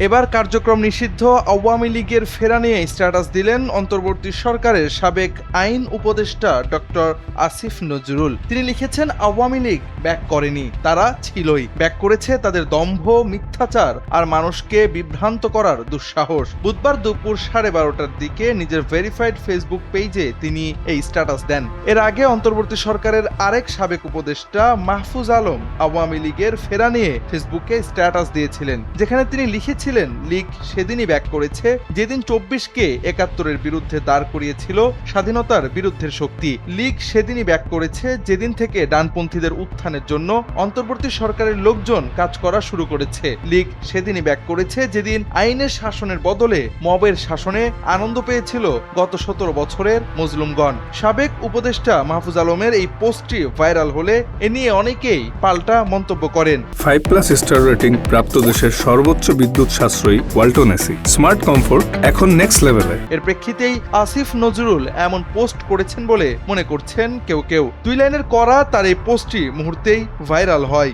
এবার কার্যক্রম নিষিদ্ধ আওয়ামী লীগের ফেরা নিয়ে স্ট্যাটাস দিলেন অন্তর্বর্তী সরকারের সাবেক আইন উপদেষ্টা ডক্টর আসিফ নজরুল। তিনি লিখেছেন, আওয়ামী লীগ ব্যাক করেনি, তারা ছিলই। ব্যাক করেছে তাদের দম্ভ, মিথ্যাচার আর মানুষকে বিভ্রান্ত করার দুঃসাহস। বুধবার দুপুর 12:30টার দিকে নিজের ভেরিফাইড ফেসবুক পেজে তিনি এই স্ট্যাটাস দেন। এর আগে অন্তর্বর্তী সরকারের আরেক সাবেক উপদেষ্টা মাহফুজ আলম আওয়ামী লীগের ফেরা নিয়ে ফেসবুকে স্ট্যাটাস দিয়েছিলেন, যেখানে তিনি লিখেছিলেন, লীগ সেদিনই ব্যাক করেছে যেদিন 24কে 71-এর বিরুদ্ধে দাঁড় করিয়েছিল স্বাধীনতার বিরুদ্ধের শক্তি। লীগ সেদিনই ব্যাক করেছে যেদিন থেকে ডানপন্থীদের উত্থানের জন্য অন্তর্বর্তী সরকারের লোকজন কাজ করা শুরু করেছে। লীগ সেদিনই ব্যাক করেছে যেদিন আইনের শাসনের বদলে মবের শাসনে আনন্দ পেয়েছিল গত 17 বছরের মজলুমগণ। সাবেক উপদেষ্টা মাহফুজ আলমের এই পোস্টটি ভাইরাল হলে এ নিয়ে অনেকেই পাল্টা মন্তব্য করেন। 5+ স্টার রেটিং প্রাপ্ত দেশের সর্বোচ্চ বিদ্যুৎ সাশ্রয়ী ওয়ালটন এসি স্মার্ট কমফোর্ট এখন নেক্সট লেভেলে। এর প্রেক্ষিতেই আসিফ নজরুল এমন পোস্ট করেছেন বলে মনে করছেন কেউ কেউ। 2 লাইনের করা তার এই পোস্টটি মুহূর্তেই ভাইরাল হয়।